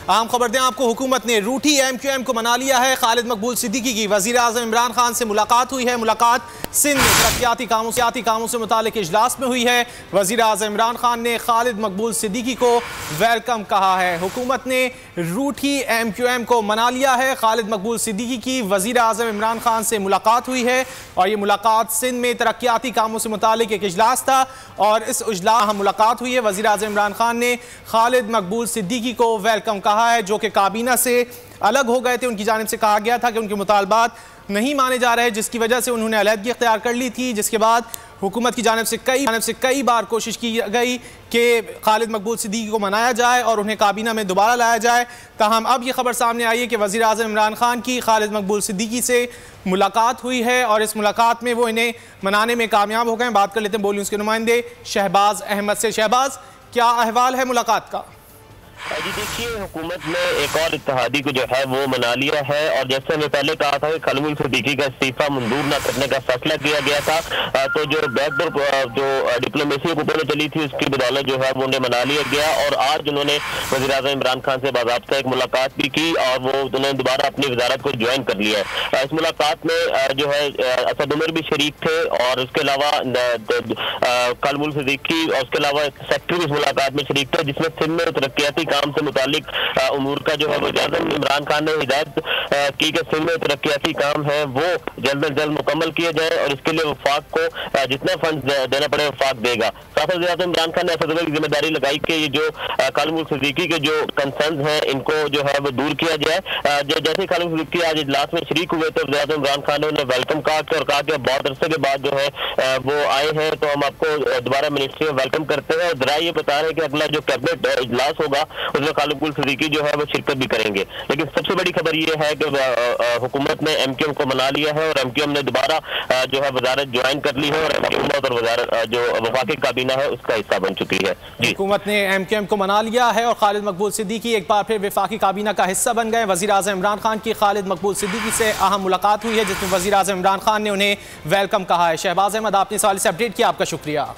अहम खबर दें आपको, हुकूमत ने रूठी MQM को मना लिया है। खालिद मकबूल सिद्दीकी की वज़ीर आज़म इमरान खान से मुलाकात हुई है। मुलाकात सिंध में तरक्याती कामों से मुतालिक इजलास में हुई है। वज़ीर आज़म इमरान खान ने खालिद मकबूल सिद्दीकी को वेलकम कहा है। हुकूमत ने रूठी MQM को मना लिया है। खालिद मकबूल सिद्दीकी की वज़ीर आज़म इमरान खान से मुलाकात हुई है और ये मुलाकात सिंध में तरक्याती कामों से मुतालिक एक इजलास था और इस इजलास मुलाकात हुई है। वज़ीर आज़म इमरान खान ने खालिद मकबूल सिद्दीकी को वेलकम कहा है, जो कि काबीना से अलग हो गए थे। उनकी जानिब से कहा गया था कि उनके मुतालबात नहीं माने जा रहे, जिसकी वजह से उन्होंने अलहदगी इख्तियार कर ली थी, जिसके बाद हुकूमत की जानिब से कई बार कोशिश की गई कि खालिद मकबूल सिद्दीकी को मनाया जाए और उन्हें काबीना में दोबारा लाया जाए। ताहम अब ये खबर सामने आई है कि वज़ीर आज़म इमरान खान की खालिद मकबूल सिद्दीकी से मुलाकात हुई है और इस मुलाकात में वो इन्हें मनाने में कामयाब हो गए। बात कर लेते हैं बोली उसके नुमाइंदे शहबाज अहमद से। शहबाज, क्या अहवाल है मुलाकात का? जी देखिए, हुकूमत ने एक और इत्तेहादी को जो है वो मना लिया है और जैसे हमने पहले कहा था कि खालिद सिद्दीकी का इस्तीफा मंजूर न करने का फैसला किया गया था, तो जो बैकडोर जो डिप्लोमेसी हुकूमत में चली थी उसकी बदौलत जो है वो उन्हें मना लिया गया और आज उन्होंने वज़ीर आज़म इमरान खान से बाज़ाब्ता एक मुलाकात भी की और वो उन्होंने दोबारा अपनी वजारत को ज्वाइन कर लिया है। इस मुलाकात में जो है असद उमर भी शरीक थे और उसके अलावा खालिद सिद्दीकी और उसके अलावा सेक्रेटरी इस मुलाकात में शरीक थे, जिसमें सिंध में तरक्याती काम से मुतालिक उमूर का जो है वज़ीर आज़म इमरान खान ने हिदायत की कि सिंध में तरक्याती काम है वो जल्द अज जल्द मुकम्मल किया जाए और इसके लिए वफाक को जितना फंड देना पड़े वफाक देगा। साथ वज़ीर आज़म इमरान खान ने असद उमर की जिम्मेदारी लगाई कि ये जो खालिद सिद्दीकी के जो कंसर्न हैं इनको जो है वो दूर किया जाए। जैसे खालिद सिद्दीकी आज इजलास में शरीक हुए तो वज़ीर आज़म इमरान खान ने उन्हें वेलकम कहा और कहा कि बहुत अरसे के बाद जो है वो आए हैं तो हम आपको दोबारा मिनिस्ट्री में वेलकम करते हैं और जरा ये बता रहे हैं कि अगला जो कैबिनेट इजलास होगा उसमें खालिद मकबूल सिद्दीकी जो है वो शिरकत भी करेंगे। लेकिन सबसे बड़ी खबर ये है कि हुकूमत ने MQM को मना लिया है और MQM ने दोबारा जो है वजारत ज्वाइन कर ली है और हुकूमत और वजारत जो वफाकी काबीना है उसका हिस्सा बन चुकी है। जी, हुकूमत ने MQM को मना लिया है और खालिद मकबूल सिद्दीकी एक बार फिर वफाकी काबीना का हिस्सा बन गए। वज़ीर आज़म इमरान खान की खालिद मकबूल सिद्दीकी से अहम मुलाकात हुई है जिसमें वज़ीर आज़म इमरान खान ने उन्हें वेलकम कहा है। शहबाज अहमद, आपने इस हवाले से अपडेट किया, आपका शुक्रिया।